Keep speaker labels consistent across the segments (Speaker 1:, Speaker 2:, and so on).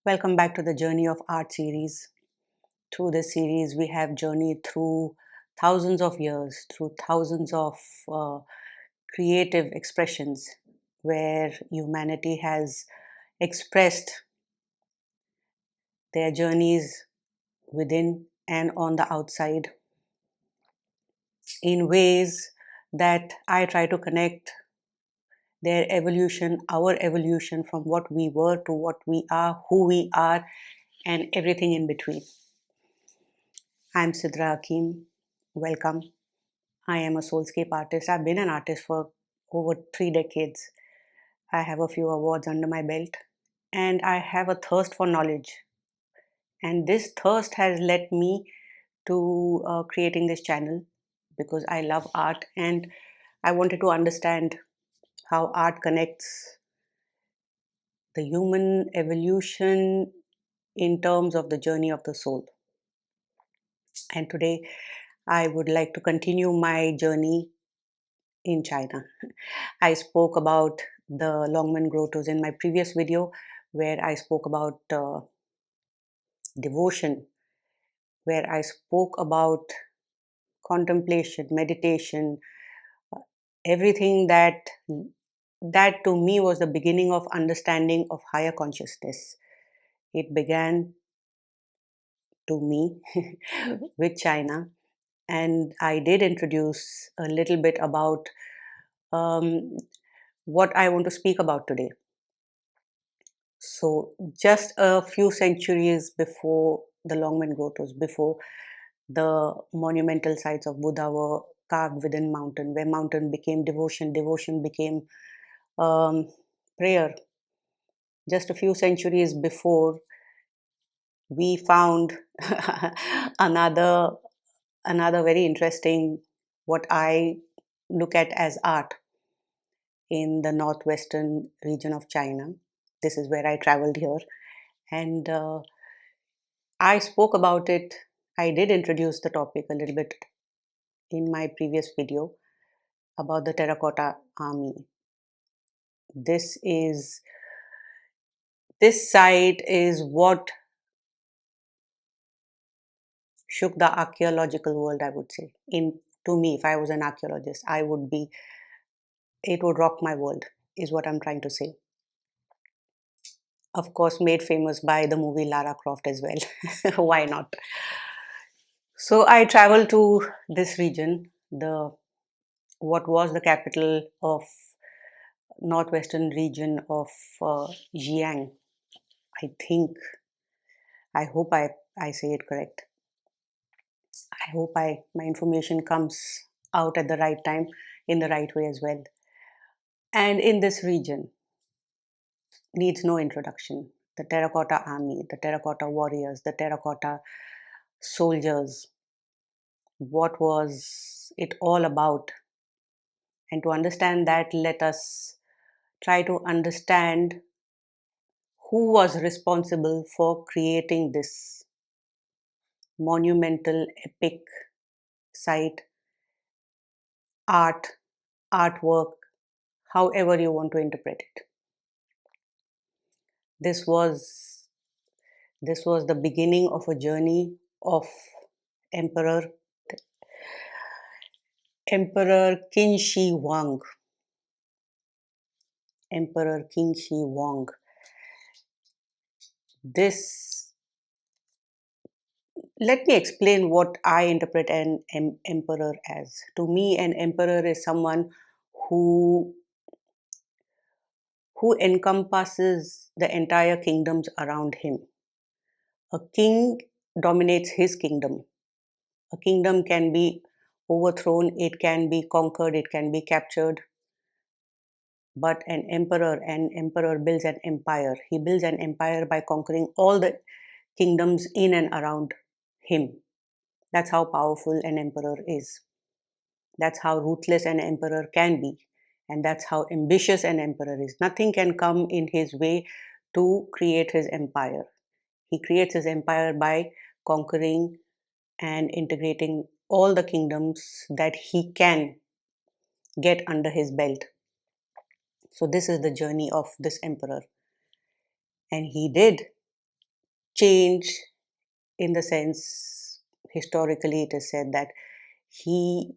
Speaker 1: Welcome back to the Journey of Art series. Through this series, we have journeyed through thousands of years, through thousands of uh, creative expressions where humanity has expressed their journeys within and on the outside in ways that I try to connect their evolution, our evolution from what we were to what we are, who we are, and everything in between. I'm Sidrah Hakim. Welcome. I am a soulscape artist. I've been an artist for over 3 decades. I have a few awards under my belt, and I have a thirst for knowledge. And this thirst has led me to creating this channel because I love art and I wanted to understand how art connects the human evolution in terms of the journey of the soul. And today I would like to continue my journey in China. I spoke about the Longmen grottos in my previous video, where I spoke about devotion, where I spoke about contemplation, meditation, everything that to me was the beginning of understanding of higher consciousness. It began to me with China, and I did introduce a little bit about um, what I want to speak about today. So, just a few centuries before the Longmen grottos, before the monumental sites of Buddha were carved within mountain, where mountain became devotion, devotion became um, prayer. Just a few centuries before, we found another another very interesting, what I look at as art in the northwestern region of China. This is where I traveled here, and I spoke about it. I did introduce the topic a little bit in my previous video about the Terracotta Army. This is this site is what shook the archaeological world, I would say. In to me, if I was an archaeologist, I would be it would rock my world, is what I'm trying to say. Of course, made famous by the movie Lara Croft as well. Why not? So I traveled to this region, the what was the capital of northwestern region of Jiang. I think, I hope I say it correct. I hope my information comes out at the right time, in the right way as well. And in this region, needs no introduction. The Terracotta Army, the Terracotta warriors, the Terracotta soldiers. What was it all about? And to understand that, let us try to understand who was responsible for creating this monumental, epic site, art, artwork, however you want to interpret it. This was this was the beginning of a journey of Emperor Emperor Qin Shi Huang. Emperor Qin Shi Huang. This Let me explain what I interpret an emperor as. To me, an emperor is someone who who encompasses the entire kingdoms around him. A king dominates his kingdom. A kingdom can be overthrown, it can be conquered, it can be captured. But an emperor builds an empire. He builds an empire by conquering all the kingdoms in and around him. That's how powerful an emperor is. That's how ruthless an emperor can be. And that's how ambitious an emperor is. Nothing can come in his way to create his empire. He creates his empire by conquering and integrating all the kingdoms that he can get under his belt. So, this is the journey of this emperor. And he did change, in the sense, historically it is said that he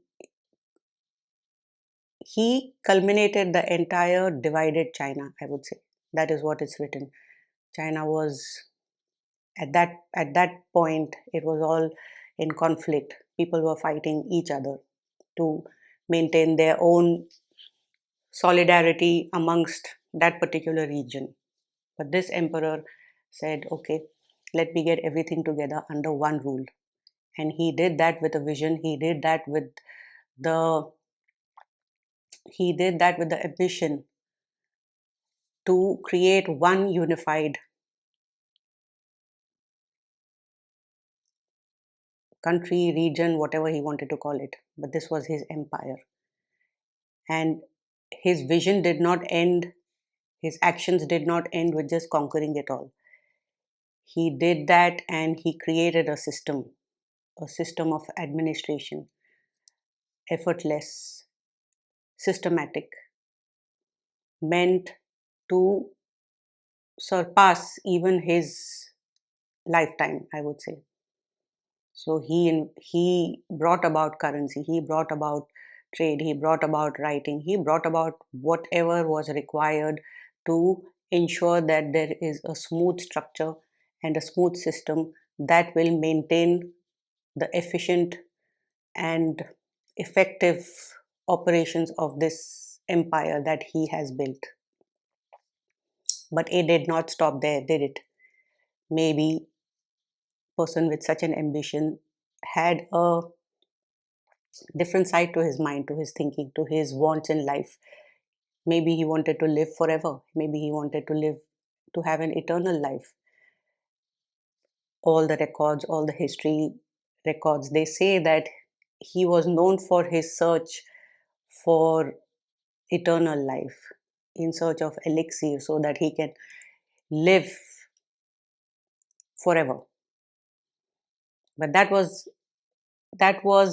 Speaker 1: he culminated the entire divided China, I would say. That is what it's written. China was at that point, it was all in conflict. People were fighting each other to maintain their own solidarity amongst that particular region. But this emperor said, okay, let me get everything together under one rule. And he did that with a vision. The he did that with the ambition to create one unified country, region, whatever he wanted to call it. But this was his empire. And his vision did not end, his actions did not end with just conquering it all. He did that and he created a system of administration, effortless, systematic, meant to surpass even his lifetime, I would say. So he brought about currency, he brought about trade, he brought about writing, he brought about whatever was required to ensure that there is a smooth structure and a smooth system that will maintain the efficient and effective operations of this empire that he has built. But it did not stop there, did it? Maybe person with such an ambition had a different side to his mind, to his thinking, to his wants in life. Maybe he wanted to live forever. Maybe he wanted to have an eternal life. All the records, all the history records, they say that he was known for his search for eternal life, in search of elixir so that he can live forever. But that was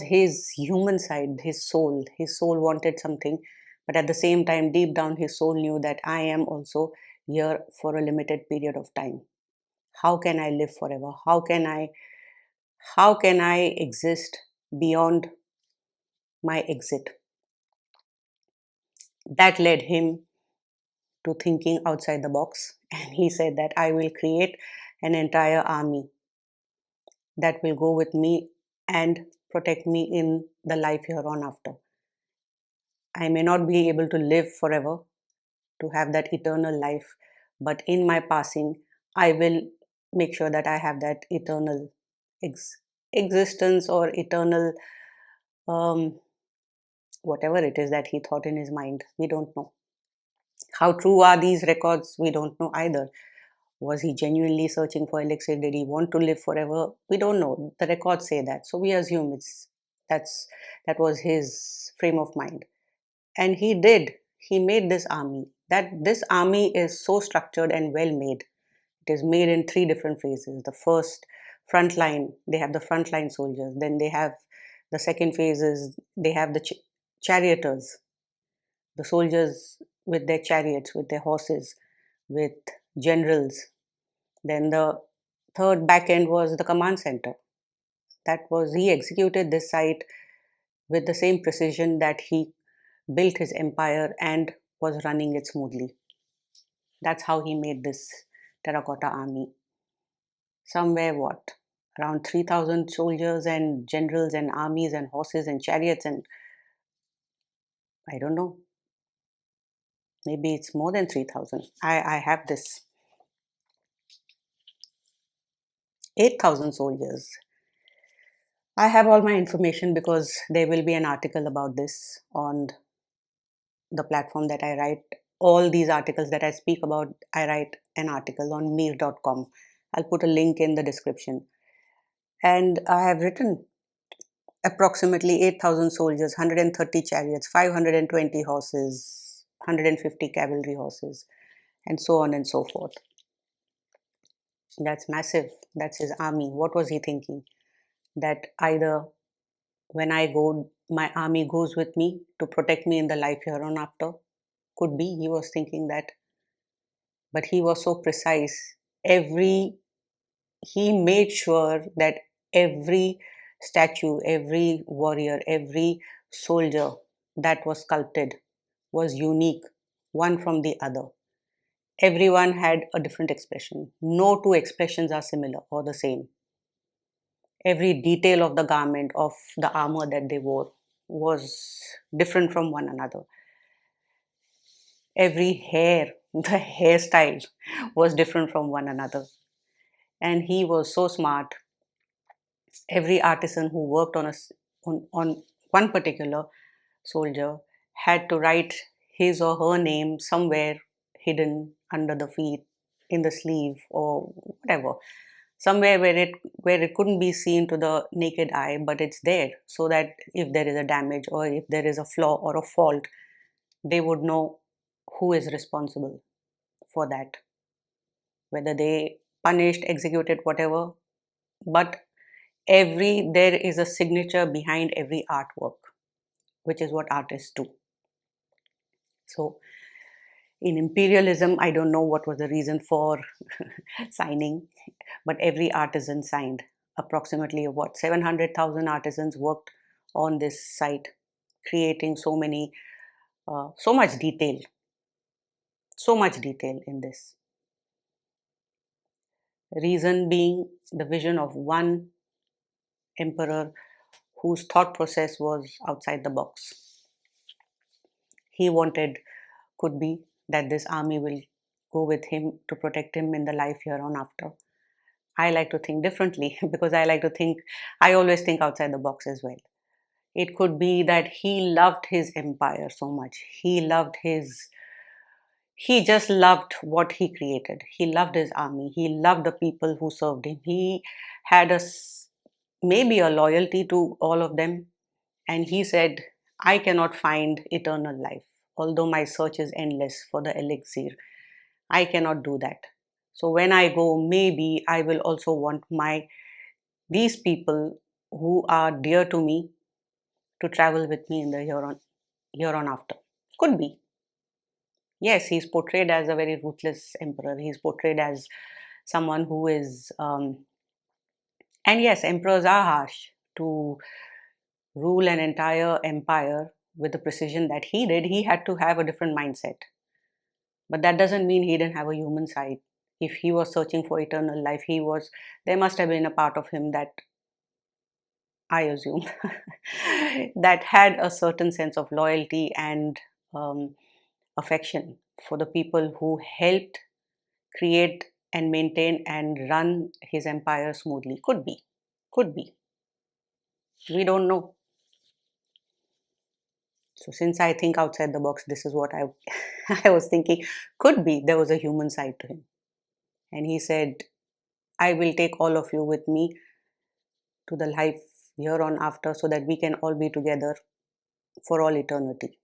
Speaker 1: his human side, his soul. His soul wanted something, but at the same time, deep down, his soul knew that I am also here for a limited period of time. How can I live forever? How can I exist beyond my exit? That led him to thinking outside the box, and he said that I will create an entire army that will go with me and protect me in the life hereon after. I may not be able to live forever, to have that eternal life, but in my passing, I will make sure that I have that eternal existence or eternal, um, whatever it is that he thought in his mind. We don't know. How true are these records? We don't know either. Was he genuinely searching for elixir? Did he want to live forever? We don't know. The records say that, so we assume that's that was his frame of mind. And he made this army. That this army is so structured and well made. It is made in three different phases. The first, front line, they have the frontline soldiers. Then they have the second phase is they have the charioteers, the soldiers with their chariots, with their horses, with generals. Then the third back end was the command center. That was, he executed this site with the same precision that he built his empire and was running it smoothly. That's how he made this terracotta army. Somewhere, what? Around 3,000 soldiers and generals and armies and horses and chariots, and I don't know, maybe it's more than 3,000. I have this 8,000 soldiers. I have all my information because there will be an article about this on the platform that I write. All these articles that I speak about, I write an article on meer.com. I'll put a link in the description. And I have written approximately 8,000 soldiers, 130 chariots, 520 horses, 150 cavalry horses, and so on and so forth. That's massive. That's his army. What was he thinking? That either when I go, my army goes with me to protect me in the life hereon after? Could be. He was thinking that. But he was so precise. Every he made sure that every statue, every warrior, every soldier that was sculpted was unique, one from the other. Everyone had a different expression. No two expressions are similar or the same. Every detail of the garment, of the armor that they wore, was different from one another. Every hair, the hairstyle was different from one another. And he was so smart. Every artisan who worked on one particular soldier had to write his or her name somewhere hidden under the feet, in the sleeve, or whatever, somewhere where it couldn't be seen to the naked eye, but it's there, so that if there is a damage or if there is a flaw or a fault, they would know who is responsible for that, whether they punished, executed, whatever. But every there is a signature behind every artwork, which is what artists do. So in imperialism, I don't know what was the reason for signing, but every artisan signed. Approximately what, 700,000 artisans worked on this site, creating so much detail in this. Reason being the vision of one emperor whose thought process was outside the box. He wanted, could be, that this army will go with him to protect him in the life here on after. I like to think differently because I always think outside the box as well. It could be that he loved his empire so much. He just loved what he created. He loved his army. He loved the people who served him. He had maybe a loyalty to all of them. And he said, I cannot find eternal life. Although my search is endless for the elixir, I cannot do that. So when I go, maybe I will also want these people who are dear to me to travel with me in the here on after. Could be. Yes, he's portrayed as a very ruthless emperor. He's portrayed as someone who is, and yes, emperors are harsh. To rule an entire empire with the precision that he did, he had to have a different mindset. But that doesn't mean he didn't have a human side. If he was searching for eternal life, there must have been a part of him that, I assume, that had a certain sense of loyalty and um, affection for the people who helped create and maintain and run his empire smoothly. Could be. Could be. We don't know. So since I think outside the box, this is what I was thinking. Could be there was a human side to him. And he said, I will take all of you with me to the life here on after so that we can all be together for all eternity.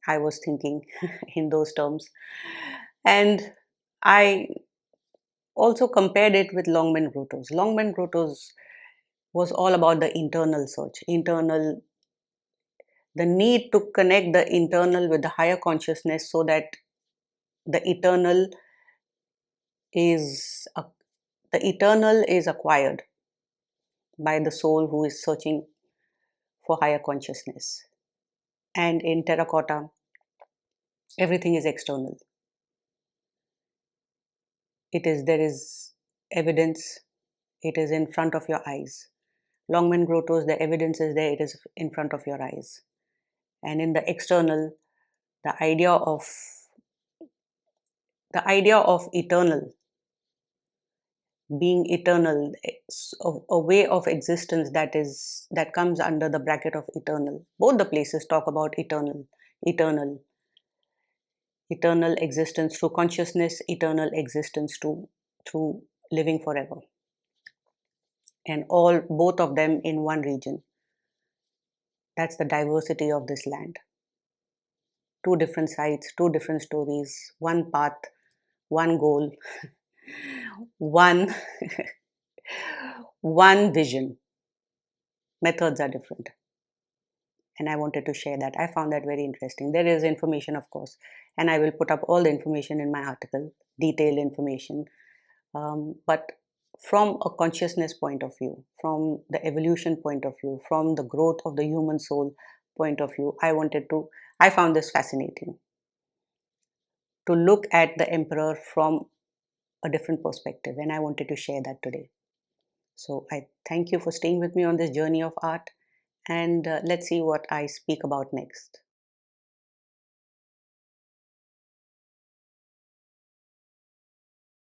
Speaker 1: I was thinking in those terms. And I also compared it with Longman Grotto's. Longman Grotto's was all about the internal search, the need to connect the internal with the higher consciousness so that the eternal is the eternal is acquired by the soul who is searching for higher consciousness. And in terracotta, everything is external. There is evidence, it is in front of your eyes. Longman Grotto's, the evidence is there, it is in front of your eyes. And in the external, the idea of eternal, being eternal, a way of existence that comes under the bracket of eternal. Both the places talk about eternal eternal existence through consciousness, eternal existence through living forever, and all both of them in one region. That's the diversity of this land. Two different sites, two different stories, one path, one goal, one one vision. Methods are different, and I wanted to share that. I found that very interesting. There is information, of course, and I will put up all the information in my article, detailed information but from a consciousness point of view, from the evolution point of view, from the growth of the human soul point of view, I found this fascinating to look at the emperor from a different perspective, and I wanted to share that today. So I thank you for staying with me on this journey of art, and let's see what I speak about next.